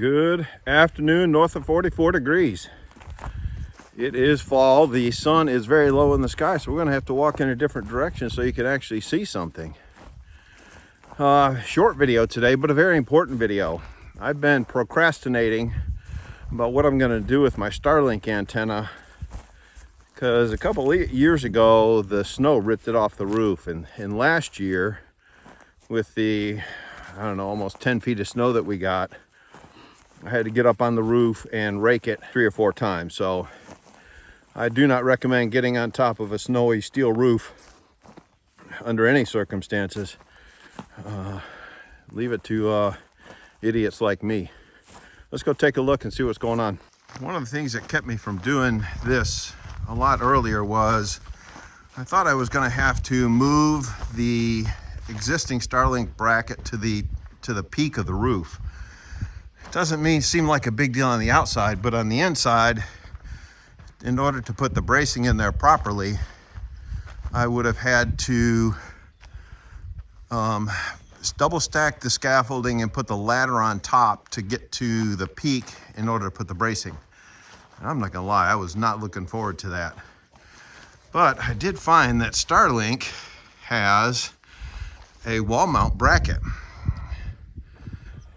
Good afternoon, north of 44 degrees. It is fall. The sun is very low in the sky, so we're going to have to walk in a different direction so you can actually see something. Short video today, but a very important video. I've been procrastinating about what I'm going to do with my Starlink antenna because a couple years ago the snow ripped it off the roof, and last year with the, I don't know, almost 10 feet of snow that we got, I had to get up on the roof and rake it 3 or 4 times. So I do not recommend getting on top of a snowy steel roof under any circumstances. Leave it to idiots like me. Let's go take a look and see what's going on. One of the things that kept me from doing this a lot earlier was I thought I was going to have to move the existing Starlink bracket to the peak of the roof. Doesn't seem like a big deal on the outside, but on the inside, in order to put the bracing in there properly, I would have had to double stack the scaffolding and put the ladder on top to get to the peak in order to put the bracing. And I'm not gonna lie, I was not looking forward to that. But I did find that Starlink has a wall mount bracket.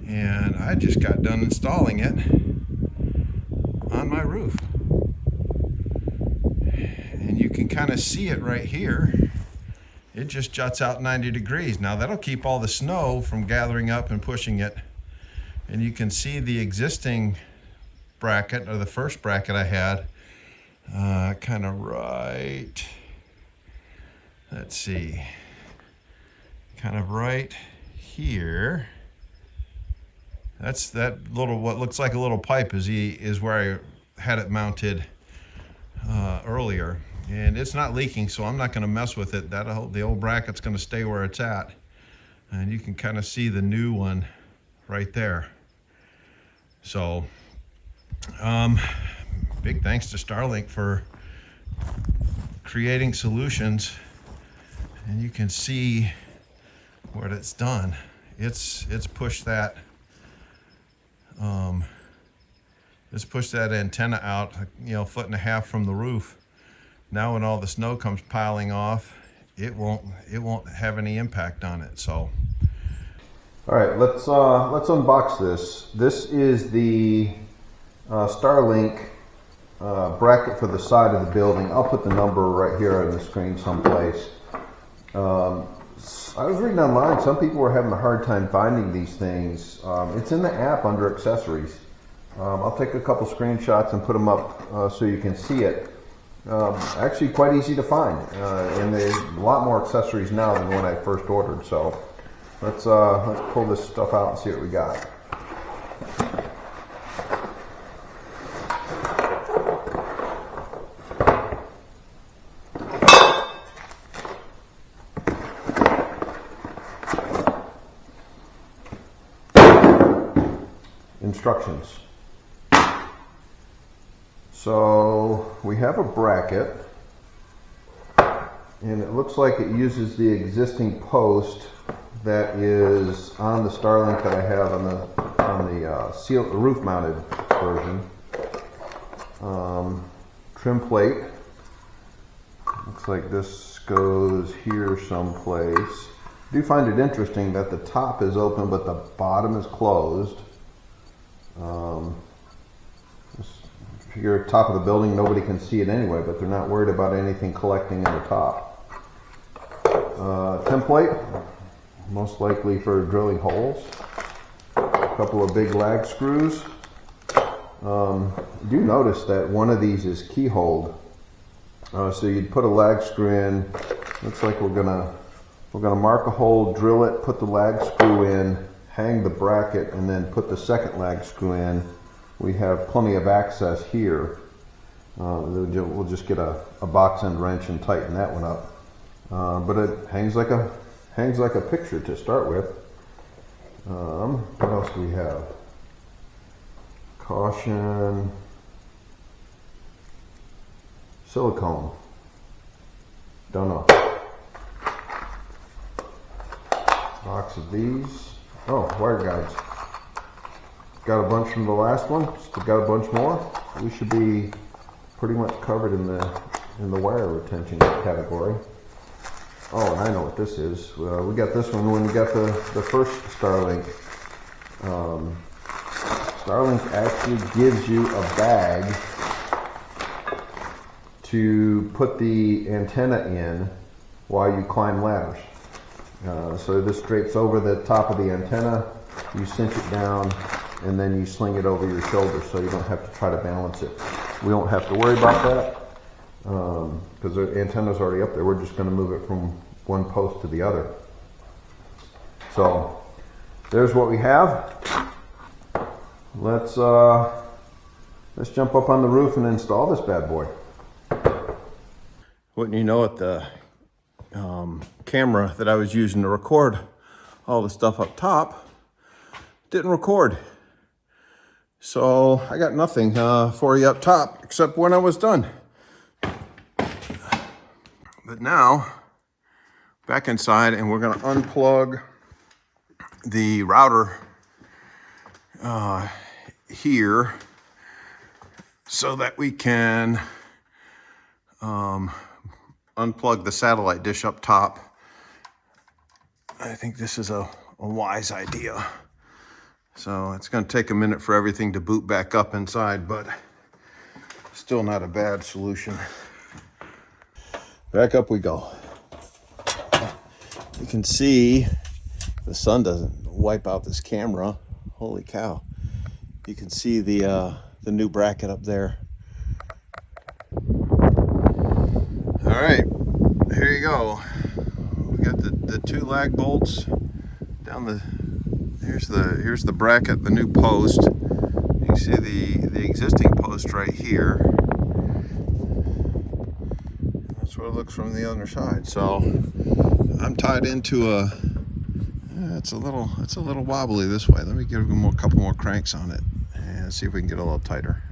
And I just got done installing it on my roof. And you can kind of see it right here. It just juts out 90 degrees. Now that'll keep all the snow from gathering up and pushing it. And you can see the existing bracket, or the first bracket I had, kind of right, let's see, kind of right here. That's that little, what looks like a little pipe is where I had it mounted earlier, and it's not leaking, so I'm not going to mess with it. The old bracket's going to stay where it's at, and you can kind of see the new one right there. So big thanks to Starlink for creating solutions, and you can see what it's done. It's pushed that antenna out, you know, 1.5 feet from the roof. Now when all the snow comes piling off, it won't have any impact on it. So all right, let's unbox this. This is the Starlink bracket for the side of the building. I'll put the number right here on the screen someplace. I was reading online, some people were having a hard time finding these things. It's in the app under accessories. I'll take a couple screenshots and put them up so you can see it. Actually quite easy to find, and there's a lot more accessories now than when I first ordered. So let's pull this stuff out and see what we got. Instructions. So we have a bracket, and it looks like it uses the existing post that is on the Starlink that I have on the roof mounted version. Trim plate. Looks like this goes here someplace. I do find it interesting that the top is open but the bottom is closed. If you're at the top of the building, nobody can see it anyway, but they're not worried about anything collecting in the top. Template, most likely for drilling holes. A couple of big lag screws. Do notice that one of these is keyholed. So you'd put a lag screw in. Looks like we're gonna mark a hole, drill it, put the lag screw in, hang the bracket, and then put the second lag screw in. We have plenty of access here. We'll just get a box end wrench and tighten that one up. But it hangs like a picture to start with. What else do we have? Caution. Silicone. Don't know. Box of these. Oh, wire guides. got a bunch from the last one, still got a bunch more. We should be pretty much covered in the wire retention category. Oh, and I know what this is. We got this one when we got the first Starlink. Starlink actually gives you a bag to put the antenna in while you climb ladders. So this drapes over the top of the antenna, you cinch it down, and then you sling it over your shoulder so you don't have to try to balance it. We don't have to worry about that because the antenna's already up there. We're just going to move it from one post to the other. So there's what we have. Let's jump up on the roof and install this bad boy. Wouldn't you know it, the camera that I was using to record all the stuff up top didn't record. So I got nothing for you up top except when I was done. But now, back inside, and we're gonna unplug the router here so that we can unplug the satellite dish up top. I think this is a wise idea. So it's going to take a minute for everything to boot back up inside, but still not a bad solution. Back up we go. You can see the sun doesn't wipe out this camera. Holy cow. You can see the new bracket up there. All right, here you go. We got the two lag bolts down the, here's the bracket, the new post. You can see the existing post right here. That's what it looks from the other side. So I'm tied into a, it's a little wobbly this way. Let me give them a couple more cranks on it and see if we can get a little tighter.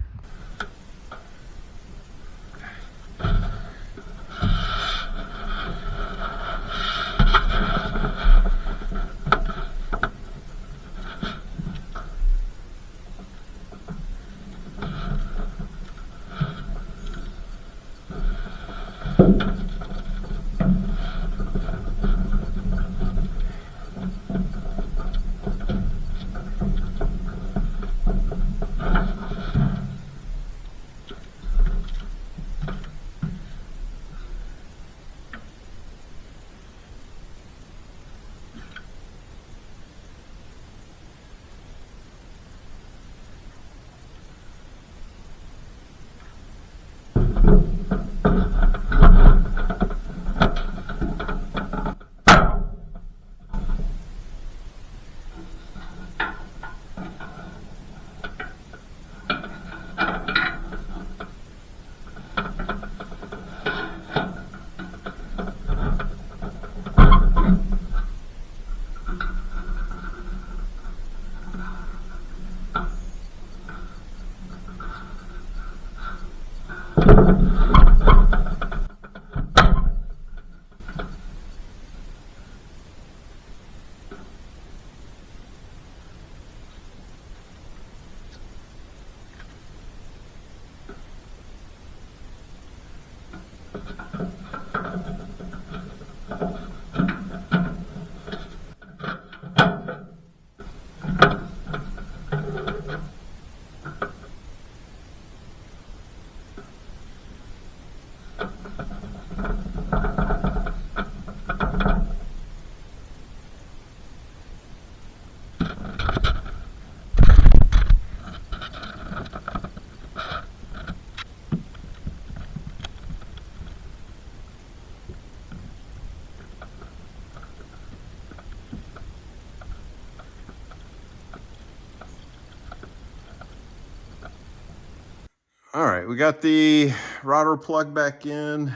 All right, we got the router plugged back in.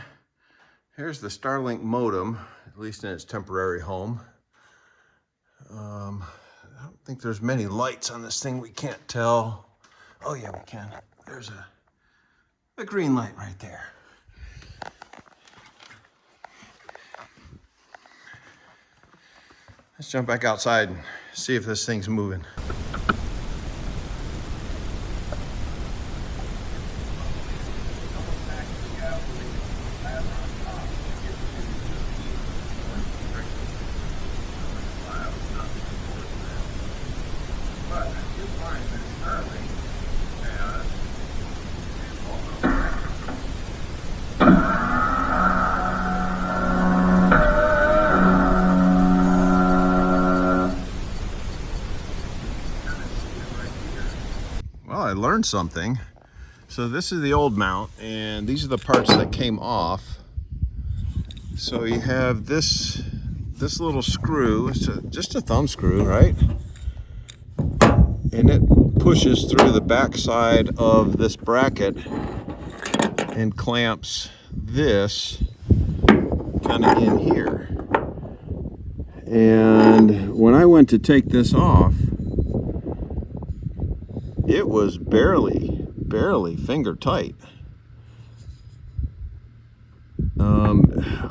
Here's the Starlink modem, at least in its temporary home. I don't think there's many lights on this thing. We can't tell. Oh yeah, we can. There's a green light right there. Let's jump back outside and see if this thing's moving. Well, I learned something. So this is the old mount, and these are the parts that came off. So you have this little screw. It's just a thumb screw, right? And it pushes through the backside of this bracket and clamps this kind of in here. And when I went to take this off, it was barely finger tight.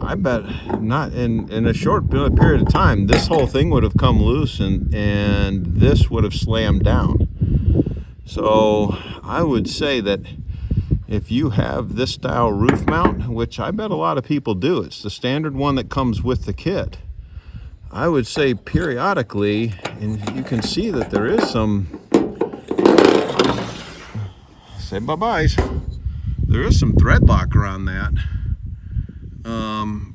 I bet not in a short period of time, this whole thing would have come loose and this would have slammed down. So I would say that if you have this style roof mount, which I bet a lot of people do, it's the standard one that comes with the kit. I would say periodically, and you can see that there is some, say bye-byes, there is some thread lock around that.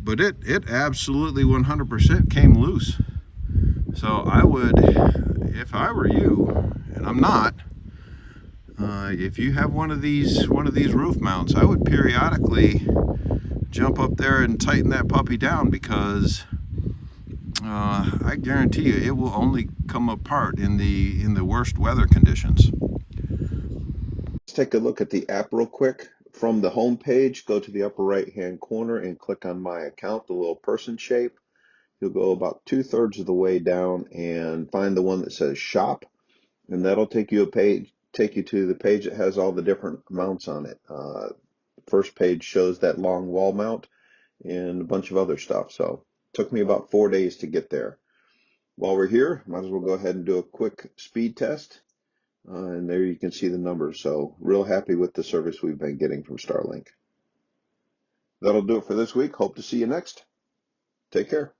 But it absolutely 100% came loose. So I would, if I were you, and I'm not, if you have one of these roof mounts, I would periodically jump up there and tighten that puppy down, because I guarantee you it will only come apart in the worst weather conditions. Let's take a look at the app real quick. From the home page, go to the upper right hand corner and click on My Account, the little person shape. You'll go about 2/3 of the way down and find the one that says Shop, and that'll take you to the page that has all the different mounts on it. First page shows that long wall mount and a bunch of other stuff. So it took me about 4 days to get there. While we're here, might as well go ahead and do a quick speed test. And there you can see the numbers. So real happy with the service we've been getting from Starlink. That'll do it for this week. Hope to see you next. Take care.